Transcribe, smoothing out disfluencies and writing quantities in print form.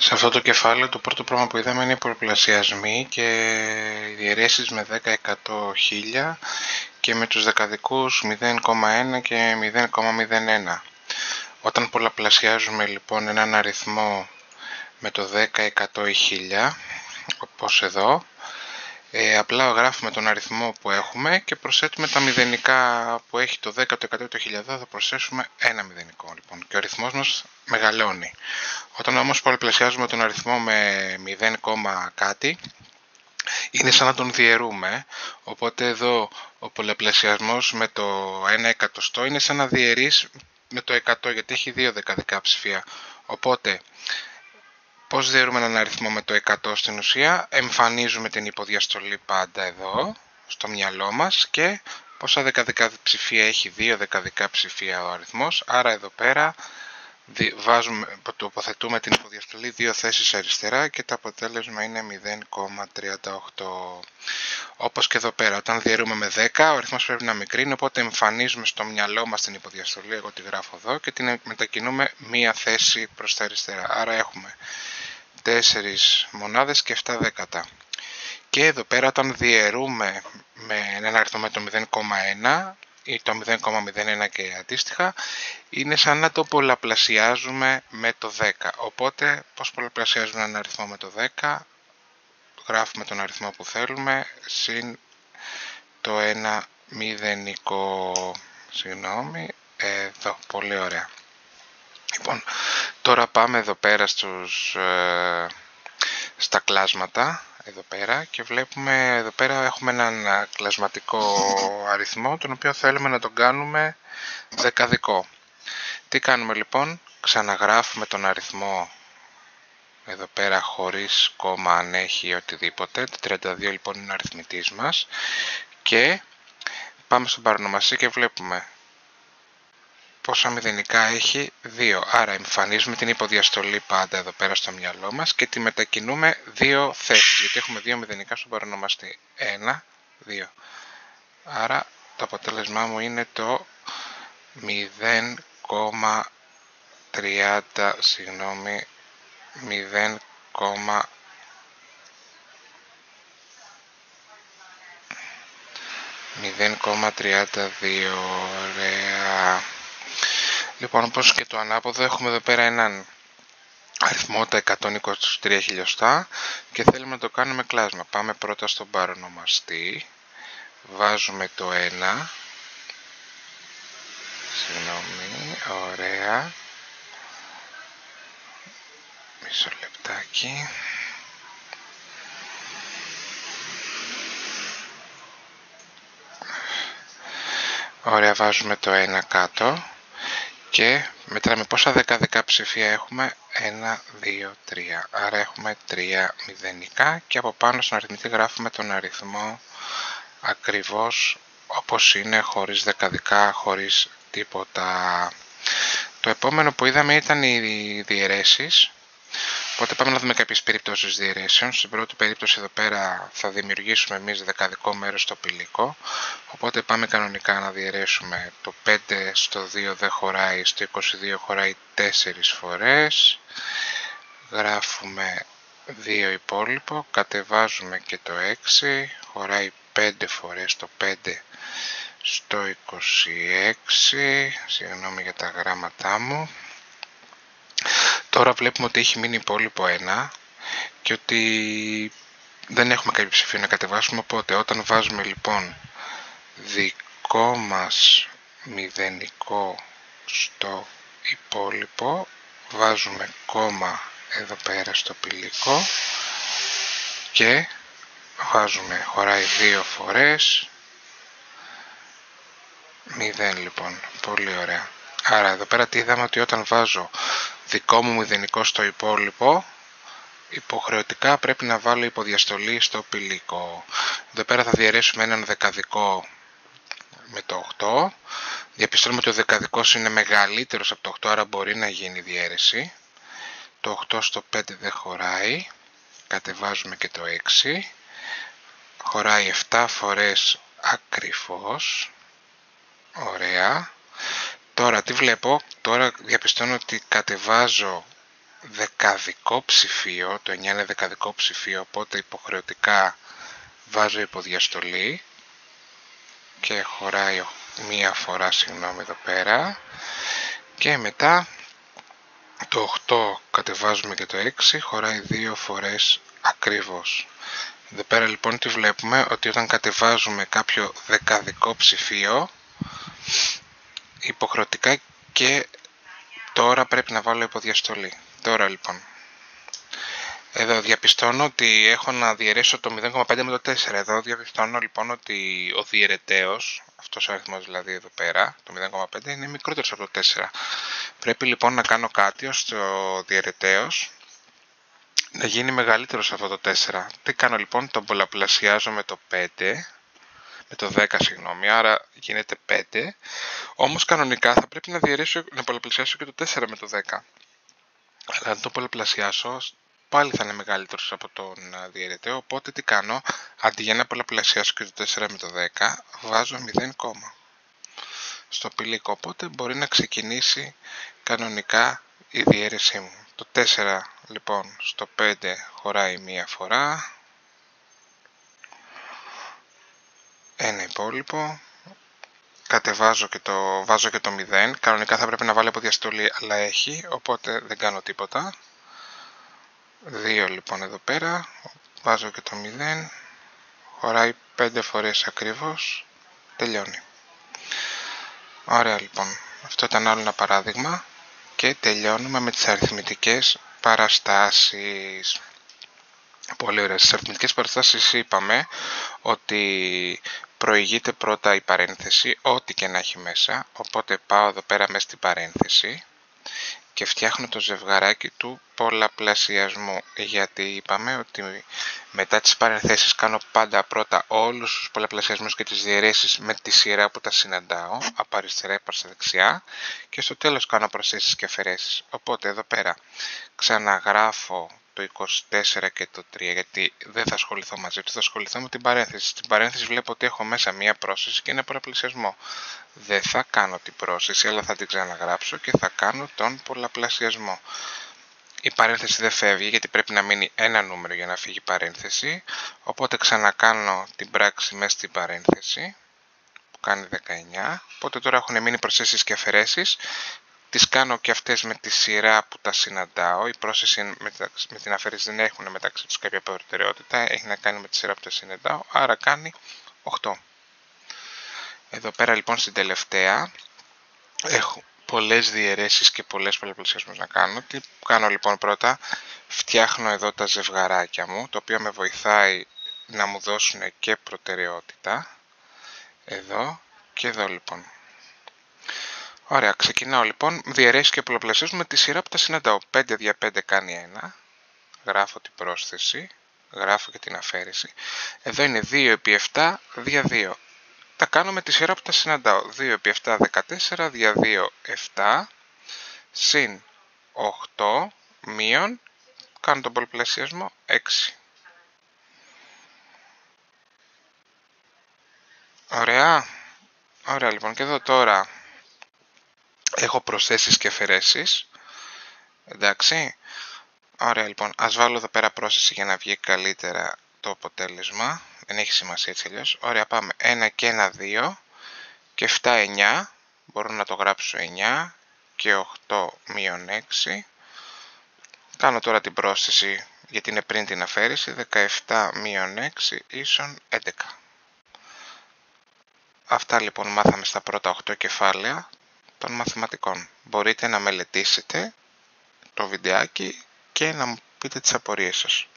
Σε αυτό το κεφάλαιο το πρώτο πράγμα που είδαμε είναι οι πολλαπλασιασμοί και οι διαιρέσεις με 10, 100, 1000 και με τους δεκαδικούς 0,1 και 0,01. Όταν πολλαπλασιάζουμε λοιπόν έναν αριθμό με το 10, 100 ή 1000, όπως εδώ, απλά γράφουμε τον αριθμό που έχουμε και προσθέτουμε τα μηδενικά που έχει το 10, το 100, το 1000, θα προσθέσουμε ένα μηδενικό λοιπόν και ο αριθμός μας μεγαλώνει. Όταν όμως πολλαπλασιάζουμε τον αριθμό με 0, κάτι, είναι σαν να τον διαιρούμε, οπότε εδώ ο πολλαπλασιασμός με το 1 εκατοστό είναι σαν να διαιρείς με το 100 γιατί έχει δύο δεκαδικά ψηφία. Οπότε πώς διαιρούμε έναν αριθμό με το 100 στην ουσία? Εμφανίζουμε την υποδιαστολή πάντα εδώ στο μυαλό μας και πόσα δεκαδικά ψηφία έχει? Δύο δεκαδικά ψηφία ο αριθμός, άρα εδώ πέρα τοποθετούμε την υποδιαστολή δύο θέσεις αριστερά και το αποτέλεσμα είναι 0,38. Όπως και εδώ πέρα, όταν διαιρούμε με 10 ο αριθμός πρέπει να μικρύνει, οπότε εμφανίζουμε στο μυαλό μας την υποδιαστολή, εγώ τη γράφω εδώ και την μετακινούμε μία θέση προς τα αριστερά, άρα έχουμε 4 μονάδες και 7 δέκατα. Και εδώ πέρα όταν διαιρούμε με έναν αριθμό με το 0,1 ή το 0,01 και αντίστοιχα, είναι σαν να το πολλαπλασιάζουμε με το 10. Οπότε πώς πολλαπλασιάζουμε έναν αριθμό με το 10? Γράφουμε τον αριθμό που θέλουμε συν το ένα μηδενικό. Συγγνώμη, εδώ, πολύ ωραία. Λοιπόν, τώρα πάμε εδώ πέρα στα κλάσματα εδώ πέρα και βλέπουμε εδώ πέρα έχουμε έναν κλασματικό αριθμό τον οποίο θέλουμε να τον κάνουμε δεκαδικό. Τι κάνουμε λοιπόν? Ξαναγράφουμε τον αριθμό εδώ πέρα χωρίς κόμμα αν έχει οτιδήποτε. Το 32 λοιπόν είναι ο αριθμητής μας και πάμε στον παρονομαστή και βλέπουμε πόσα μηδενικά έχει? 2. Άρα εμφανίζουμε την υποδιαστολή πάντα εδώ πέρα στο μυαλό μας και τη μετακινούμε δύο θέσεις γιατί έχουμε δύο μηδενικά στον παρονομαστή. 1, 2. Άρα το αποτέλεσμά μου είναι το 0,30, συγγνώμη, 0,32. Ωραία. Λοιπόν, όπως και το ανάποδο έχουμε εδώ πέρα έναν αριθμό τα 123 χιλιοστά και θέλουμε να το κάνουμε κλάσμα. Πάμε πρώτα στον παρονομαστή, βάζουμε το 1, συγγνώμη, ωραία, μισό λεπτάκι. Ωραία, βάζουμε το 1 κάτω και μετράμε πόσα δεκαδικά ψηφία έχουμε? 1, 2, 3. Άρα έχουμε 3 μηδενικά και από πάνω στον αριθμητή γράφουμε τον αριθμό ακριβώς όπως είναι, χωρίς δεκαδικά, χωρίς τίποτα. Το επόμενο που είδαμε ήταν οι διαιρέσεις. Οπότε πάμε να δούμε κάποιες περιπτώσεις διαιρέσεων. Στην πρώτη περίπτωση εδώ πέρα θα δημιουργήσουμε εμείς δεκαδικό μέρος στο πηλίκο. Οπότε πάμε κανονικά να διαιρέσουμε το 5 στο 2 δεν χωράει, στο 22 χωράει 4 φορές. Γράφουμε 2 υπόλοιπο, κατεβάζουμε και το 6, χωράει 5 φορές το 5 στο 26, συγγνώμη για τα γράμματά μου. Τώρα βλέπουμε ότι έχει μείνει υπόλοιπο 1 και ότι δεν έχουμε κάποιο ψηφίο να κατεβάσουμε, οπότε όταν βάζουμε λοιπόν δικό μας μηδενικό στο υπόλοιπο, βάζουμε κόμμα εδώ πέρα στο πηλίκο και βάζουμε, χωράει 2 φορές 0 λοιπόν, πολύ ωραία. Άρα εδώ πέρα τι είδαμε? Ότι όταν βάζω δικό μου μηδενικό στο υπόλοιπο, υποχρεωτικά πρέπει να βάλω υποδιαστολή στο πηλίκο. Εδώ πέρα θα διαιρέσουμε έναν δεκαδικό με το 8. Διαπιστώνουμε ότι ο δεκαδικός είναι μεγαλύτερος από το 8, άρα μπορεί να γίνει διαίρεση. Το 8 στο 5 δεν χωράει. Κατεβάζουμε και το 6. Χωράει 7 φορές ακριβώς. Ωραία. Τώρα τι βλέπω? Τώρα διαπιστώνω ότι κατεβάζω δεκαδικό ψηφίο, το 9 είναι δεκαδικό ψηφίο, οπότε υποχρεωτικά βάζω υποδιαστολή και χωράει μία φορά, εδώ πέρα, και μετά το 8 κατεβάζουμε και το 6, χωράει 2 φορές ακριβώς. Εδώ πέρα λοιπόν τι βλέπουμε, ότι όταν κατεβάζουμε κάποιο δεκαδικό ψηφίο, υποχρεωτικά και τώρα πρέπει να βάλω υποδιαστολή. Τώρα λοιπόν, εδώ διαπιστώνω ότι έχω να διαιρέσω το 0,5 με το 4. Εδώ διαπιστώνω λοιπόν ότι ο διαιρετέος, αυτός ο αριθμός δηλαδή εδώ πέρα, το 0,5 είναι μικρότερος από το 4. Πρέπει λοιπόν να κάνω κάτι ώστε ο διαιρετέος να γίνει μεγαλύτερος από το 4. Τι κάνω λοιπόν, τον πολλαπλασιάζω με το 5, με το 10 συγγνώμη, άρα γίνεται 5. Όμως κανονικά θα πρέπει να πολλαπλασιάσω και το 4 με το 10. Αλλά αν το πολλαπλασιάσω, πάλι θα είναι μεγαλύτερος από τον διαιρεταίο, οπότε τι κάνω, αντί για να πολλαπλασιάσω και το 4 με το 10, βάζω 0, στο πηλίκο, οπότε μπορεί να ξεκινήσει κανονικά η διαίρεσή μου. Το 4 λοιπόν στο 5 χωράει μία φορά, ένα υπόλοιπο, κατεβάζω και βάζω και το 0, κανονικά θα πρέπει να βάλω υποδιαστολή αλλά έχει, οπότε δεν κάνω τίποτα. 2 λοιπόν εδώ πέρα, βάζω και το 0, χωράει 5 φορές ακριβώς, τελειώνει. Ωραία λοιπόν, αυτό ήταν άλλο ένα παράδειγμα και τελειώνουμε με τις αριθμητικές παραστάσεις. Πολύ ωραία, στις αριθμητικές παραστάσεις είπαμε ότι προηγείται πρώτα η παρένθεση, ό,τι και να έχει μέσα, οπότε πάω εδώ πέρα μέσα στην παρένθεση και φτιάχνω το ζευγαράκι του πολλαπλασιασμού, γιατί είπαμε ότι μετά τις παρενθέσεις κάνω πάντα πρώτα όλους τους πολλαπλασιασμούς και τις διαιρέσεις με τη σειρά που τα συναντάω, από αριστερά προς τα δεξιά, και στο τέλος κάνω προσθέσεις και αφαιρέσεις. Οπότε εδώ πέρα ξαναγράφω το 24 και το 3, γιατί δεν θα ασχοληθώ μαζί του, θα ασχοληθώ με την παρένθεση. Στην παρένθεση βλέπω ότι έχω μέσα μία πρόσθεση και ένα πολλαπλασιασμό. Δεν θα κάνω την πρόσθεση, αλλά θα την ξαναγράψω και θα κάνω τον πολλαπλασιασμό. Η παρένθεση δεν φεύγει, γιατί πρέπει να μείνει ένα νούμερο για να φύγει η παρένθεση, οπότε ξανακάνω την πράξη μέσα στην παρένθεση, που κάνει 19, οπότε τώρα έχουν μείνει προσθέσεις και αφαιρέσεις. Τις κάνω και αυτές με τη σειρά που τα συναντάω. Η πρόσθεση με την αφαίρεση δεν έχουν μεταξύ τους κάποια προτεραιότητα. Έχει να κάνει με τη σειρά που τα συναντάω. Άρα κάνει 8. Εδώ πέρα λοιπόν στην τελευταία έχω πολλές διαιρέσεις και πολλές πολλαπλασιασμούς να κάνω. Τι κάνω λοιπόν πρώτα, φτιάχνω εδώ τα ζευγαράκια μου, το οποίο με βοηθάει να μου δώσουν και προτεραιότητα. Εδώ και εδώ λοιπόν. Ωραία, ξεκινάω λοιπόν, διαιρέσεις και πολλαπλασιασμούς με τη σειρά που τα συναντάω. 5 δια 5 κάνει 1, γράφω την πρόσθεση, γράφω και την αφαίρεση. Εδώ είναι 2 επί 7 δια 2. Τα κάνω με τη σειρά που τα συναντάω. 2 επί 7 14 δια 2 7, συν 8 μείον, κάνω τον πολλαπλασιασμό 6. Ωραία, ωραία λοιπόν, και εδώ τώρα έχω προσθέσεις και αφαιρέσεις. Εντάξει. Ωραία λοιπόν, ας βάλω εδώ πέρα πρόσθεση για να βγει καλύτερα το αποτέλεσμα. Δεν έχει σημασία έτσι αλλιώς. Ωραία, πάμε. 1 και 1 2 και 7 9. Μπορώ να το γράψω 9 και 8 μείον 6. Κάνω τώρα την πρόσθεση γιατί είναι πριν την αφαίρεση. 17 μείον 6 ίσον 11. Αυτά λοιπόν μάθαμε στα πρώτα 8 κεφάλαια των μαθηματικών. Μπορείτε να μελετήσετε το βιντεάκι και να μου πείτε τις απορίες σας.